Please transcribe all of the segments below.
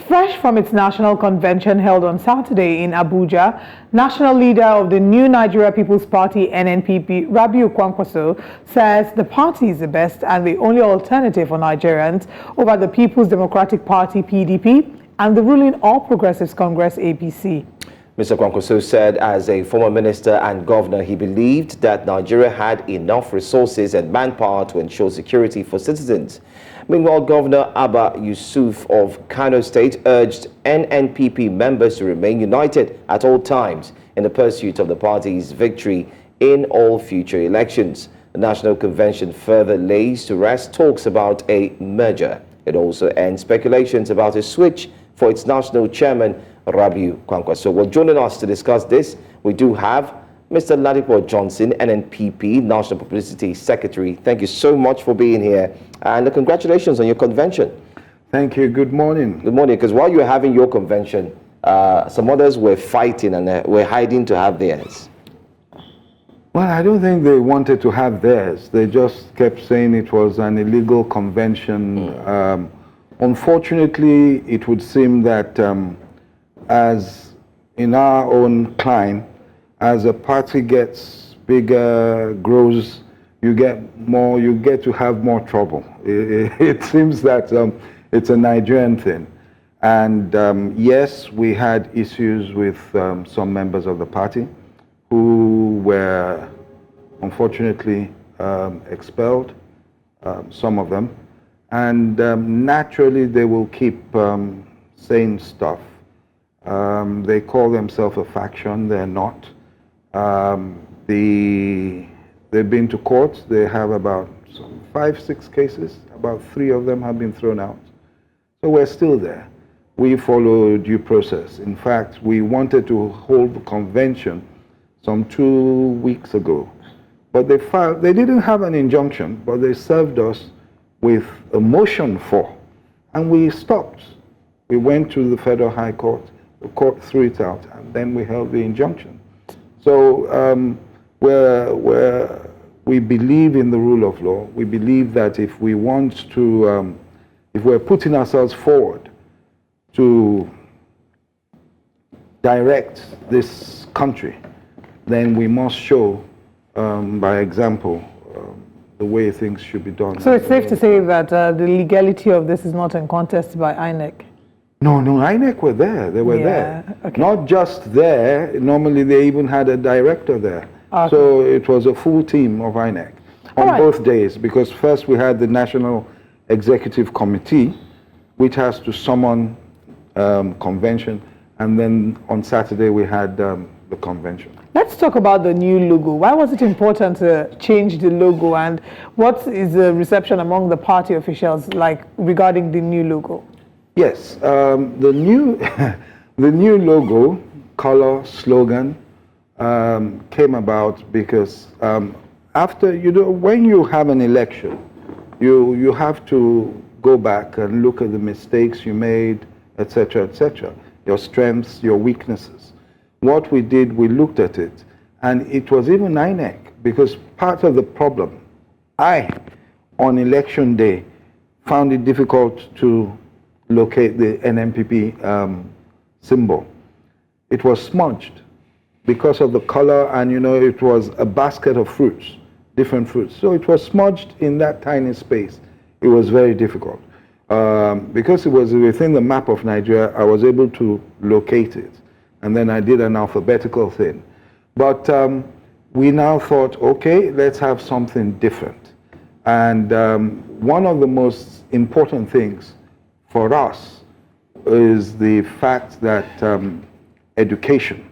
Fresh from its national convention held on Saturday in Abuja, National Leader of the new Nigeria People's Party NNPP, Rabiu Kwankwaso, says the party is the best and the only alternative for Nigerians over the People's Democratic Party PDP and the ruling All Progressives Congress APC. Mr. Kwankwaso said as a former minister and governor, he believed that Nigeria had enough resources and manpower to ensure security for citizens. Meanwhile, Governor Abba Yusuf of Kano State urged NNPP members to remain united at all times in the pursuit of the party's victory in all future elections. The National Convention further lays to rest talks about a merger. It also ends speculations about a switch for its national chairman, Rabiu Kwankwaso. Well, joining us to discuss this, we do have Mr. Ladipo Johnson, NNPP National Publicity Secretary. Thank you so much for being here, and congratulations on your convention. Thank you. Good morning. Good morning. Because while you were having your convention, some others were fighting and were hiding to have theirs. Well, I don't think they wanted to have theirs. They just kept saying it was an illegal convention. Unfortunately, it would seem that as in our own climb, as a party gets bigger, grows, you get to have more trouble. It seems that it's a Nigerian thing. And yes, we had issues with some members of the party who were unfortunately expelled, some of them. And naturally, they will keep saying stuff. They call themselves a faction. They're not. They've been to court. They have about 5-6 cases. About 3 of them have been thrown out. So we're still there. We follow due process. In fact, we wanted to hold the convention some 2 weeks ago, but they didn't have an injunction, but they served us with a motion for, and we stopped. We went to the Federal High Court. The court threw it out, and then we held the injunction. So we believe in the rule of law. We believe that if we want to, if we're putting ourselves forward to direct this country, then we must show by example the way things should be done. So it's safe to say that the legality of this is not in contest by INEC? No, INEC were there. They were there. Okay. Not just there. Normally, they even had a director there. Okay. So it was a full team of INEC on both days, because first we had the National Executive Committee, which has to summon convention, and then on Saturday we had the convention. Let's talk about the new logo. Why was it important to change the logo, and what is the reception among the party officials like regarding the new logo? Yes, the new logo, color, slogan came about because after, when you have an election, you have to go back and look at the mistakes you made, etc., your strengths, your weaknesses. What we did, we looked at it, and it was even INEC, because part of the problem, on election day, found it difficult to locate the NNPP symbol. It was smudged because of the color, and it was a basket of fruits, different fruits. So it was smudged in that tiny space. It was very difficult. Because it was within the map of Nigeria, I was able to locate it. And then I did an alphabetical thing. But we now thought, okay, let's have something different. And one of the most important things for us is the fact that education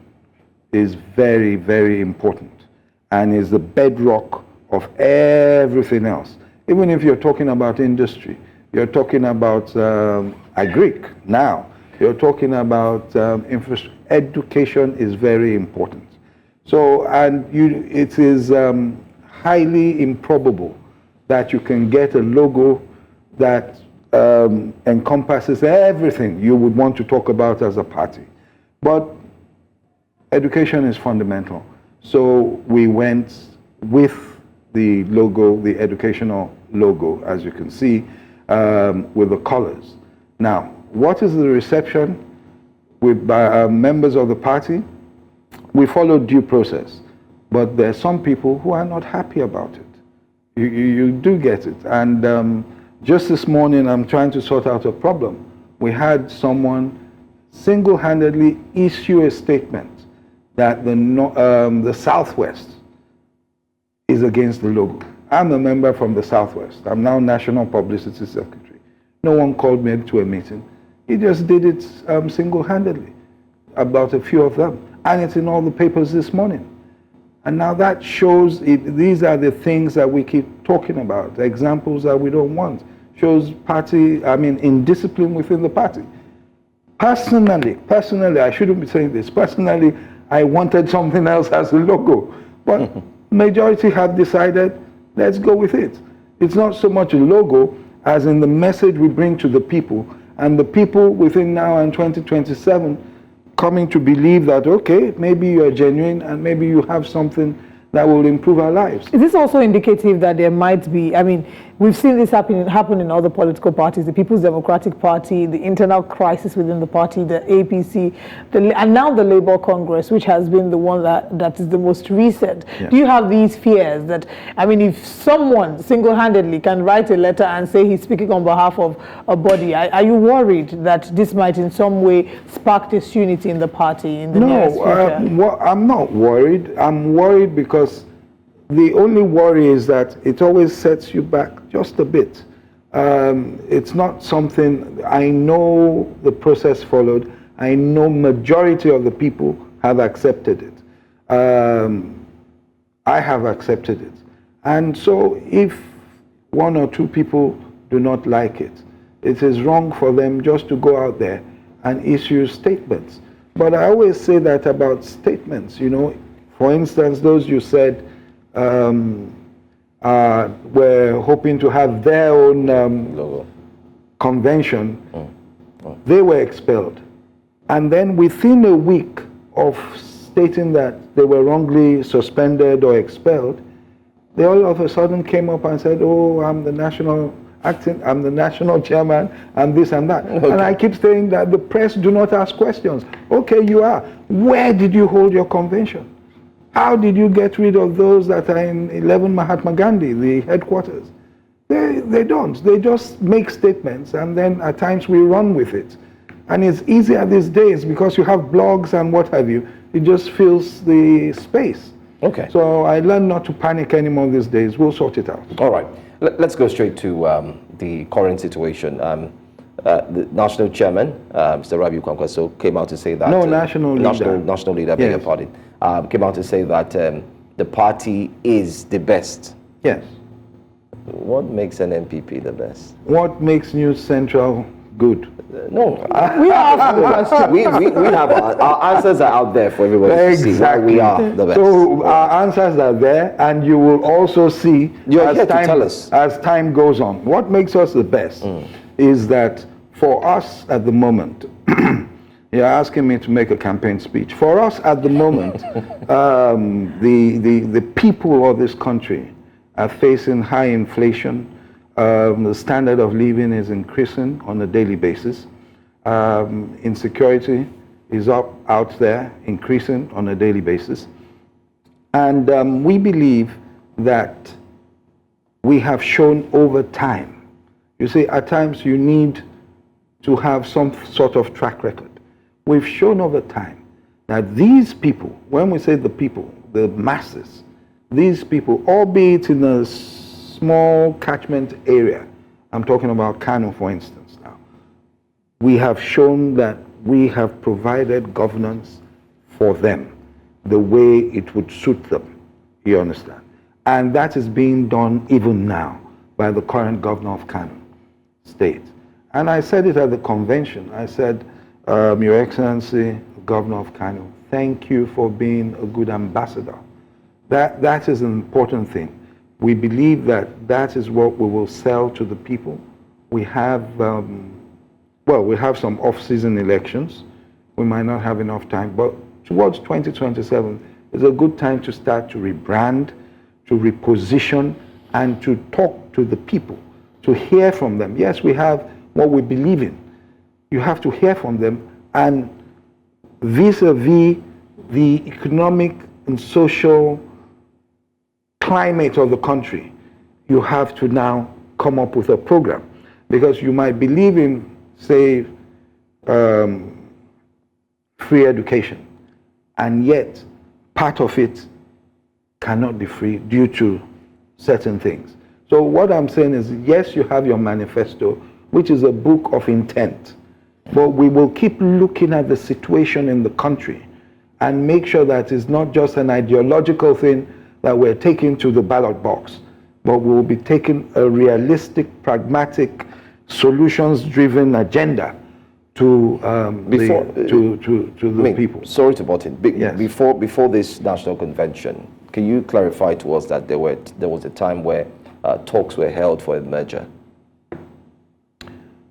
is very, very important and is the bedrock of everything else. Even if you're talking about industry, you're talking about agric now, you're talking about infrastructure. Education is very important. So, and it is highly improbable that you can get a logo that encompasses everything you would want to talk about as a party. But education is fundamental. So we went with the logo, the educational logo, as you can see, with the colors. Now, what is the reception with members of the party? We follow due process, but there are some people who are not happy about it. You do get it. And just this morning, I'm trying to sort out a problem. We had someone single-handedly issue a statement that the Southwest is against the logo. I'm a member from the Southwest. I'm now National Publicity Secretary. No one called me to a meeting. He just did it single-handedly about a few of them. And it's in all the papers this morning. And now that shows, these are the things that we keep talking about, examples that we don't want. Shows indiscipline within the party. Personally, I shouldn't be saying this, personally, I wanted something else as a logo. But majority have decided, let's go with it. It's not so much a logo as in the message we bring to the people. And the people within now and 2027 coming to believe that, okay, maybe you're genuine and maybe you have something that will improve our lives. Is this also indicative that there might be, we've seen this happen in other political parties, the People's Democratic Party, the internal crisis within the party, the APC, and now the Labour Congress, which has been the one that is the most recent. Yeah. Do you have these fears that, if someone single-handedly can write a letter and say he's speaking on behalf of a body, are you worried that this might in some way spark disunity in the party in the near future? I'm not worried. I'm worried because the only worry is that it always sets you back just a bit. It's not something, I know the process followed. I know majority of the people have accepted it. I have accepted it. And so if one or two people do not like it, it is wrong for them just to go out there and issue statements. But I always say that about statements, for instance, those you said were hoping to have their own convention, they were expelled. And then within a week of stating that they were wrongly suspended or expelled, they all of a sudden came up and said, oh, I'm the national chairman, and this and that. Okay. And I keep saying that the press do not ask questions. Okay, you are. Where did you hold your convention? How did you get rid of those that are in 11 Mahatma Gandhi, the headquarters? They don't. They just make statements, and then at times we run with it. And it's easier these days because you have blogs and what have you. It just fills the space. Okay. So I learned not to panic anymore these days. We'll sort it out. All right. Let's go straight to the current situation. The national chairman, Mr. Rabiu Kwankwaso, came out to say that... national leader. National leader, beg your pardon. Came out to say that the party is the best. Yes. What makes NNPP the best? What makes News Central good? No. We have our answers are out there for everybody to see why we are the best. So our answers are there, and you will also see as time goes on. What makes us the best is that for us at the moment, you're asking me to make a campaign speech. For us at the moment, the people of this country are facing high inflation. The standard of living is increasing on a daily basis. Insecurity is out there, increasing on a daily basis. And we believe that we have shown over time. You see, at times you need to have some sort of track record. We've shown over time that these people, when we say the people, the masses, these people, albeit in a small catchment area, I'm talking about Kano, for instance now, we have shown that we have provided governance for them the way it would suit them, you understand? And that is being done even now by the current governor of Kano State. And I said it at the convention. I said, Your Excellency, Governor of Kano, thank you for being a good ambassador. That is an important thing. We believe that that is what we will sell to the people. We have, we have some off-season elections. We might not have enough time, but towards 2027 is a good time to start to rebrand, to reposition, and to talk to the people, to hear from them. Yes, we have what we believe in, you have to hear from them, and vis-a-vis the economic and social climate of the country, you have to now come up with a program. Because you might believe in, say, free education, and yet part of it cannot be free due to certain things. So what I'm saying is, yes, you have your manifesto, which is a book of intent, but we will keep looking at the situation in the country and make sure that it's not just an ideological thing that we're taking to the ballot box, but we'll be taking a realistic, pragmatic, solutions-driven agenda to the people. Sorry to butt in. Yes. Before this national convention, can you clarify to us that there was a time where talks were held for a merger?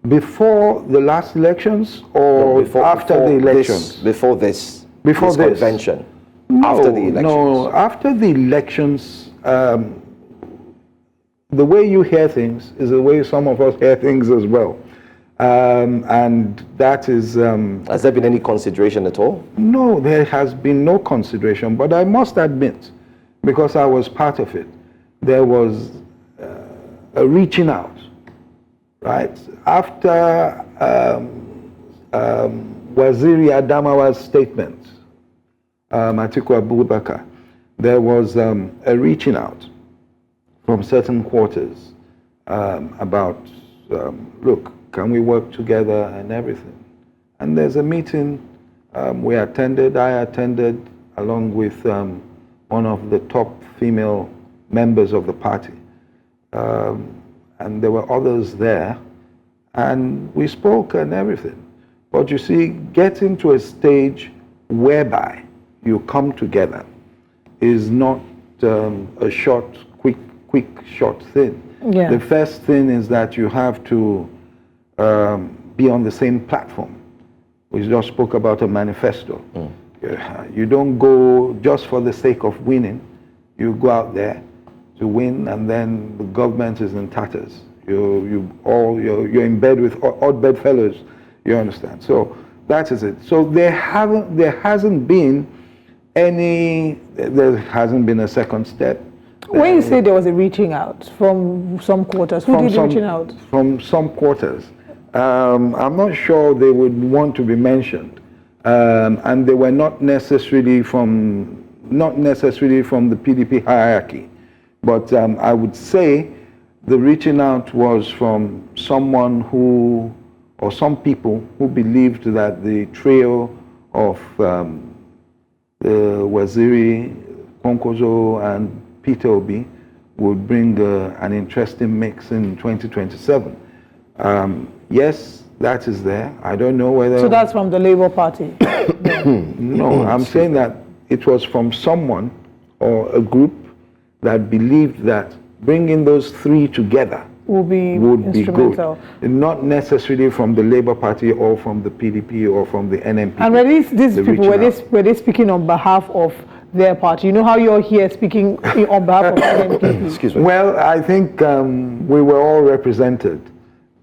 Before the last elections, or after the elections? Before this convention. No, after the elections. No, after the elections, the way you hear things is the way some of us hear things as well. And that is... has there been any consideration at all? No, there has been no consideration, but I must admit, because I was part of it, there was a reaching out, right? After Waziri Adamawa's statement, Atiku Abubakar, there was a reaching out from certain quarters about, look, can we work together and everything? And there's a meeting I attended along with one of the top female members of the party. And there were others there, and we spoke and everything. But you see, getting to a stage whereby you come together is not a short, quick, short thing. Yeah. The first thing is that you have to be on the same platform. We just spoke about a manifesto. You don't go just for the sake of winning. You go out there to win, and then the government is in tatters. You're in bed with odd bedfellows. You understand? So that is it. So there hasn't been a second step. When you say there was a reaching out from some quarters, who did reaching out? From some quarters. I'm not sure they would want to be mentioned, and they were not necessarily from the PDP hierarchy, but I would say the reaching out was from someone or some people who believed that the trio of the Waziri, Kwankwaso, and Peter Obi would bring an interesting mix in 2027. Yes, that is there. I don't know whether... So that's from the Labour Party? No, I'm saying that it was from someone or a group that believed that bringing those three together would be good. Not necessarily from the Labour Party or from the PDP or from the NNPP. And were these people, were they speaking on behalf of their party? You know how you're here speaking on behalf of NNPP? Excuse me. Well, I think we were all represented,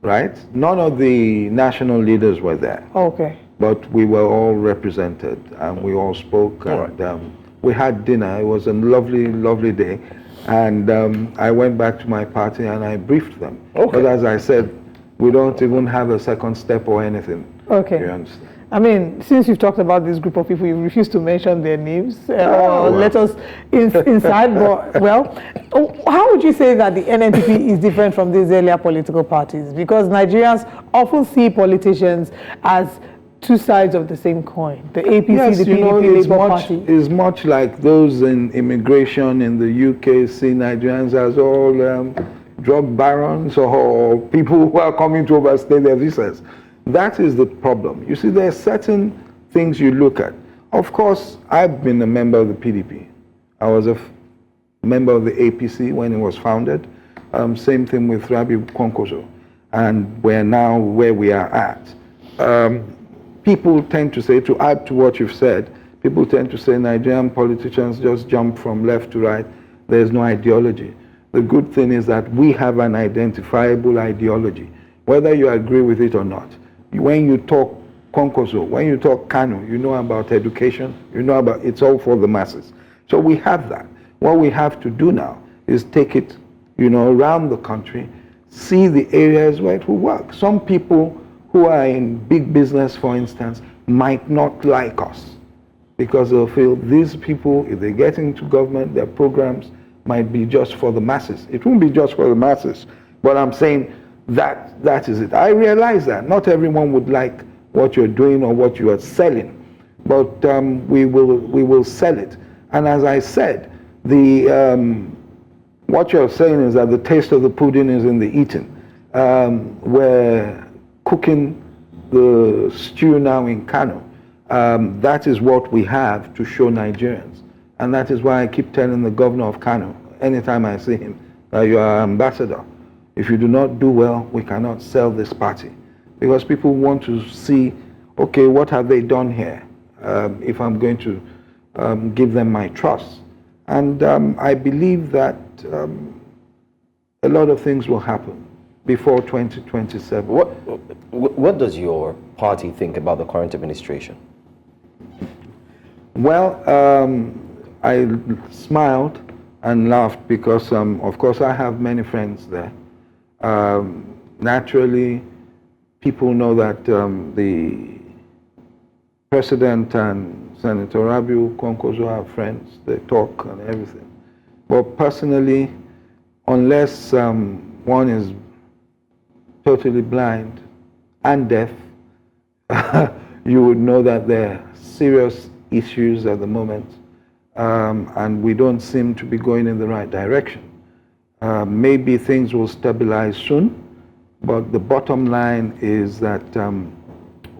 right? None of the national leaders were there. Okay. But we were all represented, and we all spoke, and we had dinner. It was a lovely, lovely day. And I went back to my party and I briefed them. Okay. But as I said, we don't even have a second step or anything. Okay. You understand? I mean, since you've talked about this group of people, you refuse to mention their names or let us inside. But, well, how would you say that the NNPP is different from these earlier political parties? Because Nigerians often see politicians as two sides of the same coin. The APC, yes, the PDP, Labour Party. It's much like those in immigration in the UK see Nigerians as all drug barons or people who are coming to overstay their visas. That is the problem. You see, there are certain things you look at. Of course, I've been a member of the PDP. I was a member of the APC when it was founded. Same thing with Rabiu Kwankwaso. And we're now where we are at. People tend to say, to add to what you've said, people tend to say Nigerian politicians just jump from left to right. There's no ideology. The good thing is that we have an identifiable ideology, whether you agree with it or not. When you talk Kwankwaso, when you talk Kano, you know about education, you know about, it's all for the masses. So we have that. What we have to do now is take it, around the country, see the areas where it will work. Some people who are in big business, for instance, might not like us because they'll feel these people, if they get into government, their programs might be just for the masses. It won't be just for the masses, but I'm saying that is it. I realize that not everyone would like what you're doing or what you are selling, but we will sell it. And as I said, what you're saying is that the taste of the pudding is in the eating. We're cooking the stew now in Kano. That is what we have to show Nigerians. And that is why I keep telling the governor of Kano, anytime I see him, you are our ambassador. If you do not do well, we cannot sell this party. Because people want to see, okay, what have they done here? If I'm going to give them my trust. And I believe that a lot of things will happen before 2027. What does your party think about the current administration? Well, I smiled and laughed because, of course, I have many friends there. Naturally, people know that the President and Senator Rabiu Kwankwaso are friends. They talk and everything. But personally, unless one is totally blind and deaf, you would know that there are serious issues at the moment, and we don't seem to be going in the right direction. Maybe things will stabilize soon, but the bottom line is that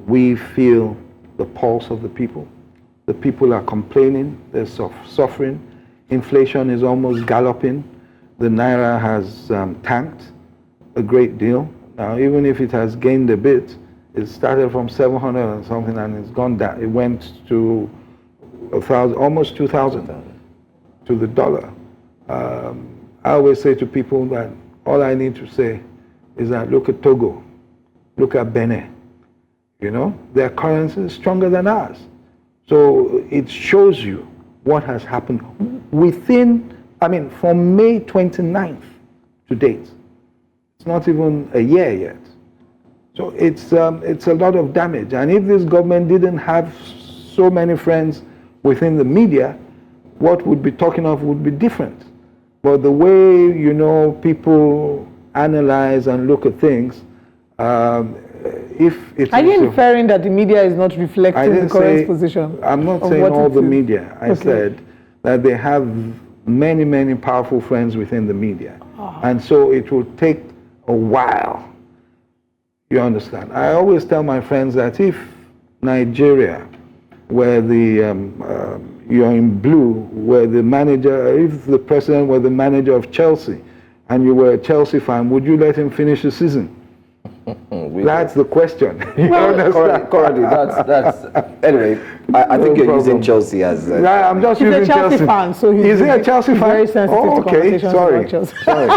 we feel the pulse of the people. The people are complaining, they're suffering. Inflation is almost galloping. The Naira has tanked a great deal. Now, even if it has gained a bit, it started from 700 and something and it's gone down. It went to 1,000, almost 2,000 to the dollar. I always say to people that all I need to say is that look at Togo, look at Benin. Their currency is stronger than ours. So it shows you what has happened from May 29th to date. It's not even a year yet. So it's a lot of damage. And if this government didn't have so many friends within the media, what we'd be talking of would be different. But the way, people analyze and look at things, if it are you inferring that the media is not reflecting the current position? I'm not saying all the media. I said that they have many, many powerful friends within the media. And so it will take a while. You understand? I always tell my friends that if Nigeria, where you're in blue, where the manager, if the president were the manager of Chelsea, and you were a Chelsea fan, would you let him finish the season? That's the question. Currently, that's anyway. I think you're using Chelsea as. I'm just he's using a Chelsea fan, so is he a Chelsea fan? Very sensitive to conversations about Chelsea. Sorry.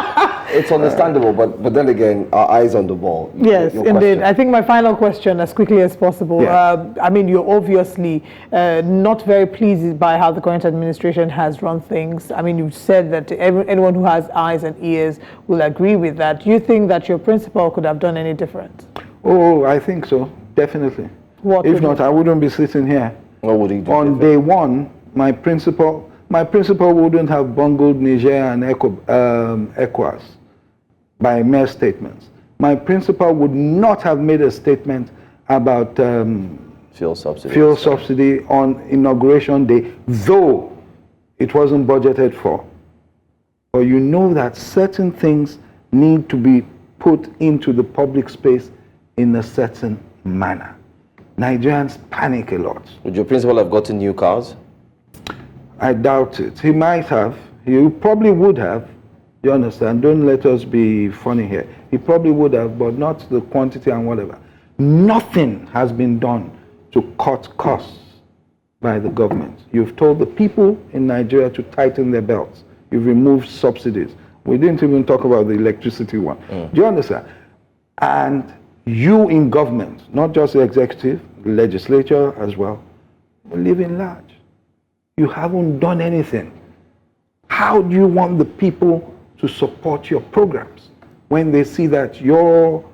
It's understandable, but then again, our eyes on the ball. Yes, indeed. I think my final question, as quickly as possible. Yeah. You're obviously not very pleased by how the current administration has run things. You've said that anyone who has eyes and ears will agree with that. Do you think that your principal could have done any different? Oh, I think so, definitely. If not, I wouldn't be sitting here. What would he do? On day one, my principal wouldn't have bungled Niger and ECOWAS by mere statements. My principal would not have made a statement about fuel subsidy on inauguration day, though it wasn't budgeted for. But you know that certain things need to be put into the public space in a certain manner. Nigerians panic a lot. Would your principal have gotten new cars? I doubt it. He might have. He probably would have. You understand? Don't let us be funny here. He probably would have, but not the quantity and whatever. Nothing has been done to cut costs by the government. You've told the people in Nigeria to tighten their belts. You've removed subsidies. We didn't even talk about the electricity one. Do you understand? And you in government, not just the executive, the legislature as well, but living large. You haven't done anything. How do you want the people to support your programs when they see that your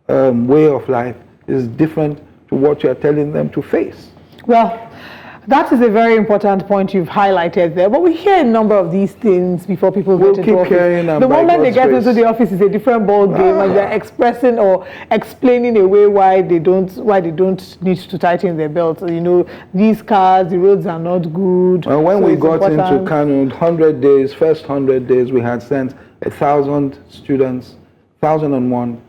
way of life is different to what you're telling them to face? Well, that is a very important point you've highlighted there. But we hear a number of these things before people get into office. The moment they get into the office is a different ball game, and they're expressing or explaining away why they don't need to tighten their belts. You know, these cars, the roads are not good. Well, when we got into Kano, 100 days, first 100 days, we had sent 1,000 students, 1,001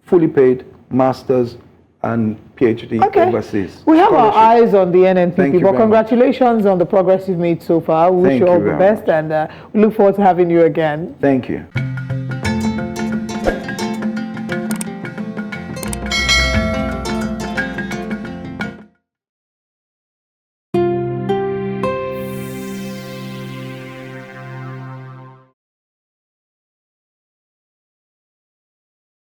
fully paid masters and PhD overseas. We have our eyes on the NNPP, but congratulations on the progress you've made so far. We wish you all the best, and we look forward to having you again. Thank you.